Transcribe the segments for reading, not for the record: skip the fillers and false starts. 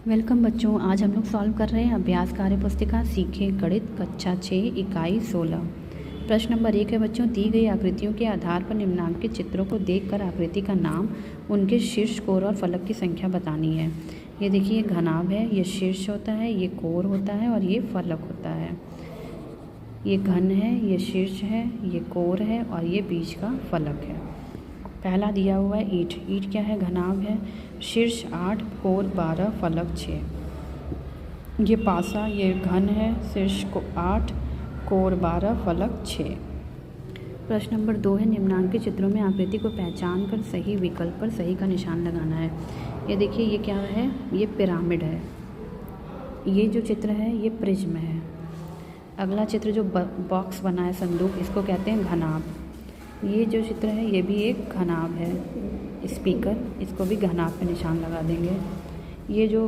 Welcome बच्चों, आज हम लोग सॉल्व कर रहे हैं अभ्यास कार्य पुस्तिका सीखे गणित कक्षा 6 इकाई 16। प्रश्न नंबर 1 है बच्चों, दी गई आकृतियों के आधार पर निम्नांकित चित्रों को देखकर आकृति का नाम, उनके शीर्ष, कोर और फलक की संख्या बतानी है। ये देखिए घनाभ है, ये शीर्ष होता है, ये कोर होता है और ये फलक होता है। ये घन है, ये शीर्ष है, ये कोर है और ये बीच का फलक है। पहला दिया हुआ है ईंट। ईंट क्या है? घनाभ है, शीर्ष 8, कोर 12, फलक 6। ये पासा, ये घन है, शीर्ष को 8, कोर 12, फलक 6। प्रश्न नंबर 2 है, निम्नांकित चित्रों में आकृति को पहचान कर सही विकल्प पर सही का निशान लगाना है। ये देखिए ये क्या है? ये पिरामिड है। ये जो चित्र है ये प्रिज्म है। अगला चित्र जो बॉक्स बना है, संदूक, इसको कहते हैं घनाभ। ये जो चित्र है ये भी एक घनाभ है। स्पीकर, इसको भी घनाभ पे निशान लगा देंगे। ये जो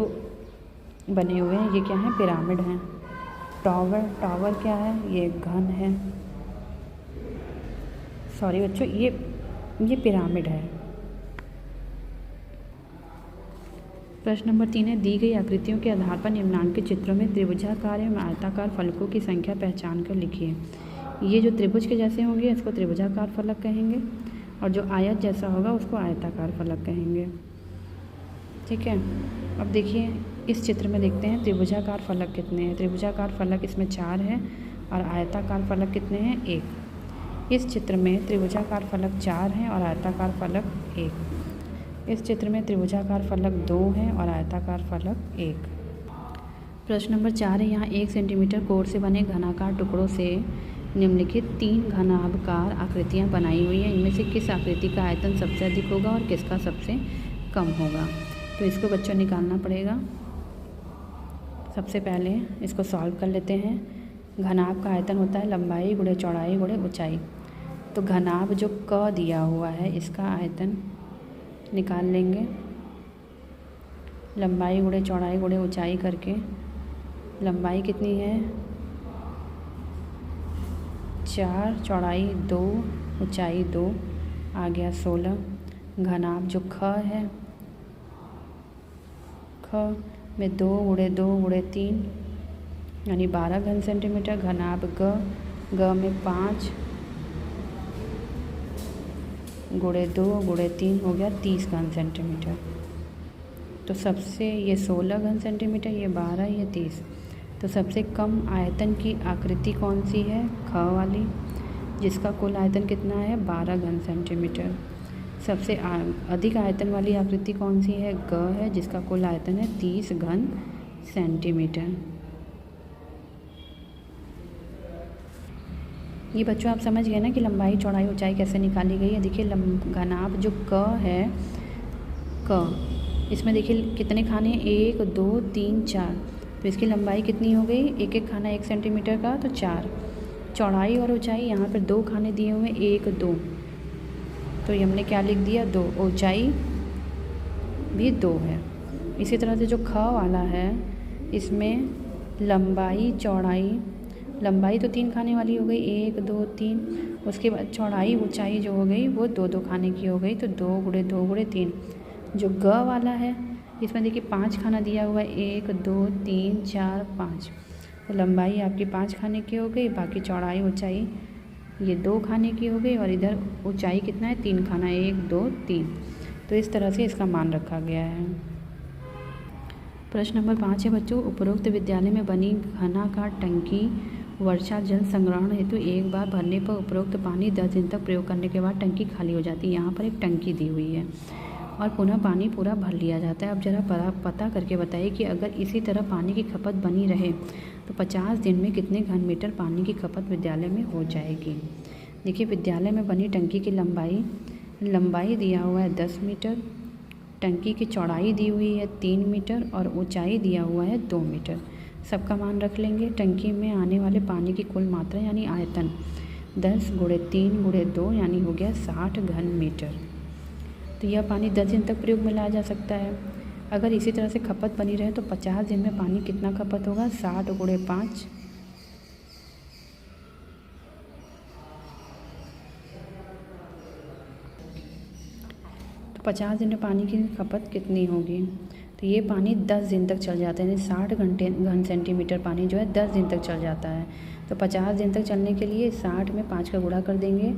बने हुए हैं ये क्या है? पिरामिड हैं। टावर, टावर क्या है? ये घन है। सॉरी बच्चों, ये पिरामिड है। प्रश्न नंबर 3 है, दी गई आकृतियों के आधार पर निम्नांकित चित्रों में त्रिभुजाकार एवं आयताकार फलकों की संख्या पहचान कर लिखिए। ये जो त्रिभुज के जैसे होंगे इसको त्रिभुजाकार फलक कहेंगे और जो आयत जैसा होगा उसको आयताकार फलक कहेंगे। ठीक है, अब देखिए इस चित्र में देखते हैं त्रिभुजाकार फलक कितने हैं। त्रिभुजाकार फलक इसमें 4 है और आयताकार फलक कितने हैं? 1। इस चित्र में त्रिभुजाकार फलक 4 हैं और आयताकार फलक 1। इस चित्र में त्रिभुजाकार फलक 2 हैं और आयताकार फलक 1। प्रश्न नंबर 4 है, यहाँ 1 सेंटीमीटर कोर से बने घनाकार टुकड़ों से निम्नलिखित 3 घनाभकार आकृतियाँ बनाई हुई हैं। इनमें से किस आकृति का आयतन सबसे अधिक होगा और किसका सबसे कम होगा? तो इसको बच्चों निकालना पड़ेगा। सबसे पहले इसको सॉल्व कर लेते हैं। घनाभ का आयतन होता है लंबाई गुणे चौड़ाई गुणे ऊंचाई। तो घनाभ जो क दिया हुआ है इसका आयतन निकाल लेंगे। लंबाई गुणे चौड़ाई गुणे ऊंचाई करके लंबाई कितनी है? 4, चौड़ाई 2, ऊंचाई 2, आ गया 16। घनाभ जो ख है, ख में 2 गुणे 2 गुणे 3 यानी 12 घन सेंटीमीटर। घनाभ ग में 5 गुणे 2 गुणे 3 हो गया 30 घन सेंटीमीटर। तो सबसे ये 16 घन सेंटीमीटर, ये 12, ये 30। तो सबसे कम आयतन की आकृति कौन सी है? ख वाली, जिसका कुल आयतन कितना है? 12 घन सेंटीमीटर। सबसे अधिक आयतन वाली आकृति कौन सी है? ग है, जिसका कुल आयतन है 30 घन सेंटीमीटर। ये बच्चों आप समझ गए ना कि लंबाई चौड़ाई ऊंचाई कैसे निकाली गई है। देखिए घनाभ जो क है, क इसमें देखिए कितने खाने हैं? 1 2 3 4। तो इसकी लंबाई कितनी हो गई? एक एक खाना 1 सेंटीमीटर का, तो 4। चौड़ाई और ऊंचाई यहाँ पर 2 खाने दिए हुए, 1 2, तो ये हमने क्या लिख दिया? 2। ऊंचाई भी 2 है। इसी तरह से जो ख वाला है इसमें लंबाई चौड़ाई, लंबाई तो 3 खाने वाली हो गई, 1 2 3। उसके बाद चौड़ाई ऊंचाई जो हो गई वो 2 2 खाने की हो गई, तो 2 गुणे 2 गुणे 3। जो ग वाला है इसमें देखिए 5 खाना दिया हुआ है, 1 2 3 4 5। तो लंबाई आपकी 5 खाने की हो गई, बाकी चौड़ाई ऊंचाई ये 2 खाने की हो गई और इधर ऊंचाई कितना है? 3 खाना, 1 2 3। तो इस तरह से इसका मान रखा गया है। प्रश्न नंबर 5 है बच्चों, उपरोक्त विद्यालय में बनी घनाकार टंकी वर्षा जल संग्रहण हेतु एक बार भरने पर उपरोक्त पानी 10 दिन तक प्रयोग करने के बाद टंकी खाली हो जाती है। यहाँ पर एक टंकी दी हुई है और पुनः पानी पूरा भर लिया जाता है। अब जरा पता करके बताइए कि अगर इसी तरह पानी की खपत बनी रहे तो 50 दिन में कितने घन मीटर पानी की खपत विद्यालय में हो जाएगी। देखिए विद्यालय में बनी टंकी की लंबाई दिया हुआ है 10 मीटर, टंकी की चौड़ाई दी हुई है 3 मीटर और ऊंचाई दिया हुआ है 2 मीटर। सबका मान रख लेंगे। टंकी में आने वाले पानी की कुल मात्रा यानी आयतन 10 गुणे 3 गुणे 2 यानी हो गया 60 घन मीटर। तो यह पानी 10 दिन तक प्रयोग में लाया जा सकता है। अगर इसी तरह से खपत बनी रहे तो 50 दिन में पानी कितना खपत होगा? 60 गुणे 5, तो 50 दिन में पानी की खपत कितनी होगी? तो ये पानी 10 दिन तक चल जाता है, यानी 60 घन सेंटीमीटर पानी जो है 10 दिन तक चल जाता है। तो 50 दिन तक चलने के लिए 60 में 5 का गुणा कर देंगे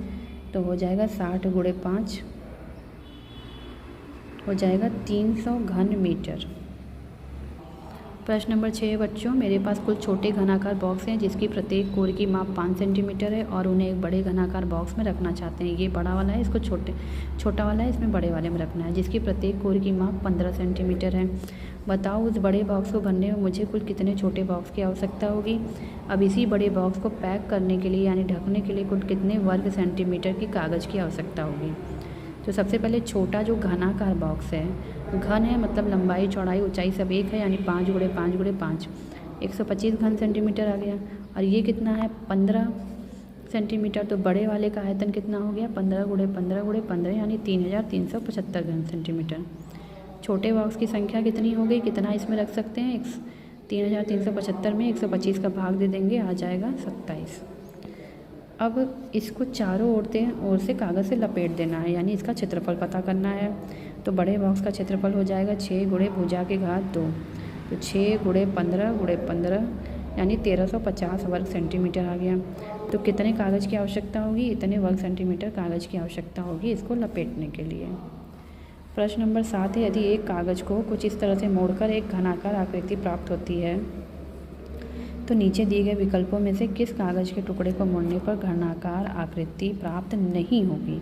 तो हो जाएगा 60 × 5 हो जाएगा 300 घन मीटर। प्रश्न नंबर 6 बच्चों, मेरे पास कुल छोटे घनाकार बॉक्स हैं जिसकी प्रत्येक कोर की माप 5 सेंटीमीटर है और उन्हें एक बड़े घनाकार बॉक्स में रखना चाहते हैं। ये बड़ा वाला है, इसको छोटा वाला है, इसमें बड़े वाले में रखना है, जिसकी प्रत्येक कोर की माप 15 सेंटीमीटर है। बताओ उस बड़े बॉक्स को भरने में मुझे कुल कितने छोटे बॉक्स की आवश्यकता होगी। अब इसी बड़े बॉक्स को पैक करने के लिए यानी ढकने के लिए कुल कितने वर्ग सेंटीमीटर की कागज़ की आवश्यकता होगी। तो सबसे पहले छोटा जो घनाकार बॉक्स है, घन है मतलब लंबाई चौड़ाई ऊंचाई सब एक है, यानी 5 × 5 × 5 125 घन सेंटीमीटर आ गया। और ये कितना है 15 सेंटीमीटर। तो बड़े वाले का आयतन कितना हो गया 15 × 15 × 15 यानी 3375 घन सेंटीमीटर। छोटे बॉक्स की संख्या कितनी हो गई, कितना इसमें रख सकते हैं 3375 में 125 का भाग दे देंगे, आ जाएगा 27। अब इसको चारों ओर से कागज़ से लपेट देना है, यानी इसका क्षेत्रफल पता करना है। तो बड़े बॉक्स का क्षेत्रफल हो जाएगा 6 × भुजा के घात 2, तो 6 × 15 × 15 यानी 1350 वर्ग सेंटीमीटर आ गया। तो कितने कागज़ की आवश्यकता होगी, इतने वर्ग सेंटीमीटर कागज़ की आवश्यकता होगी इसको लपेटने के लिए। प्रश्न नंबर 7 है, यदि एक कागज़ को कुछ इस तरह से मोड़कर एक घनाकार आकृति प्राप्त होती है तो नीचे दिए गए विकल्पों में से किस कागज़ के टुकड़े को मोड़ने पर घनाकार आकृति प्राप्त नहीं होगी।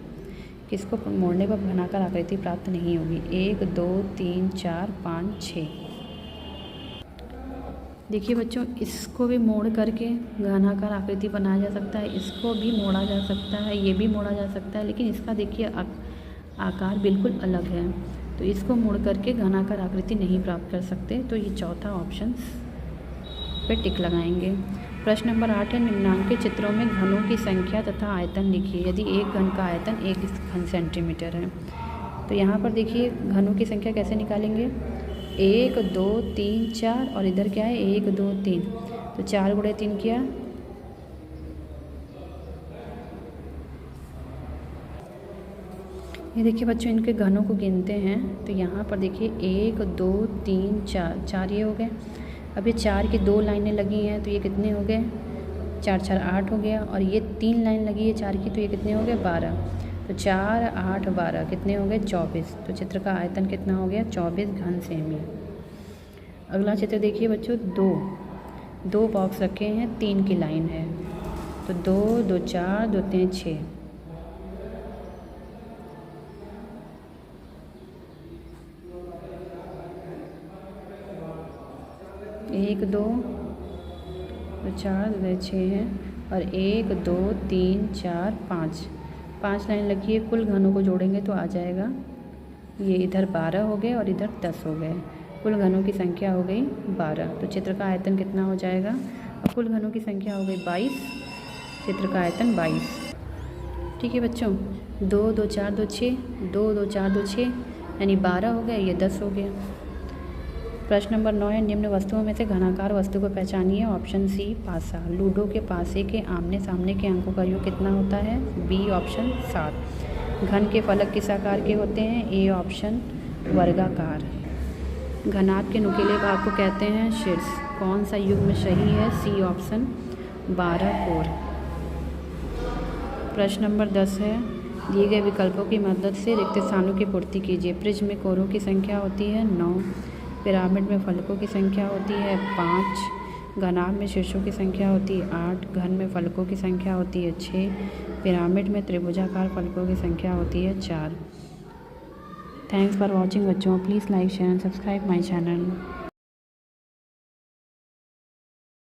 किसको मोड़ने पर घनाकार आकृति प्राप्त नहीं होगी। 1 2 3 4 5 6। देखिए बच्चों, इसको भी मोड़ करके घनाकार आकृति बनाया जा सकता है, इसको भी मोड़ा जा सकता है, ये भी मोड़ा जा सकता है, लेकिन इसका देखिए आकार बिल्कुल अलग है, तो इसको मोड़ करके घनाकार आकृति नहीं प्राप्त कर सकते। तो ये चौथा ऑप्शन पे टिक लगाएंगे। प्रश्न नंबर 8 है, निम्नांकित चित्रों में घनों की संख्या तथा आयतन लिखिए। यदि एक घन का आयतन 1 घन सेंटीमीटर है तो यहाँ पर देखिए घनों की संख्या कैसे निकालेंगे। 1 2 3 4 और इधर क्या है 1 2 3, तो 4 × 3 किया, ये देखिए बच्चों इनके घनों को गिनते हैं। तो यहाँ पर देखिए 1 2 3 4, 4 ये हो गए। अब ये 4 की 2 लाइनें लगी हैं तो ये कितने हो गए 4 4 8 हो गया, और ये 3 लाइन लगी है 4 की तो ये कितने हो गए 12। तो 4 8 12 कितने हो गए 24। तो चित्र का आयतन कितना हो गया 24 घन सेमी। अगला चित्र देखिए बच्चों, दो बॉक्स रखे हैं, 3 की लाइन है, तो 2 2 4 2 3 6। 1 2 4 2 6 है, और 1 2 3 4 5 लाइन लगी है। कुल घनों को जोड़ेंगे तो आ जाएगा, ये इधर 12 हो गए और इधर 10 हो गए, कुल घनों की संख्या हो गई 12। तो चित्र का आयतन कितना हो जाएगा, और कुल घनों की संख्या हो गई 22, चित्र का आयतन 22। ठीक है बच्चों, 2 2 4 2 6, 2 2 4 2 6 यानी 12 हो गए, ये 10 हो गया। प्रश्न नंबर 9 है, निम्न वस्तुओं में से घनाकार वस्तु को पहचानिए। ऑप्शन सी पासा। लूडो के पासे के आमने सामने के अंकों का योग कितना होता है। B option 7। घन के फलक किस आकार के होते हैं। ए ऑप्शन वर्गाकार। घनाभ के नुकीले भाग को कहते हैं शीर्ष। कौन सा युग्म सही है। सी ऑप्शन 12 कोर। प्रश्न नंबर 10 है, दिए गए विकल्पों की मदद से रिक्त स्थानों की पूर्ति कीजिए। प्रिज्म में कोरों की संख्या होती है 9, पिरामिड में फलकों की संख्या होती है 5, घनाभ में शीर्षों की संख्या होती है 8, घन में फलकों की संख्या होती है 6, पिरामिड में त्रिभुजाकार फलकों की संख्या होती है 4। थैंक्स फॉर वॉचिंग बच्चों। Please like share and subscribe my channel.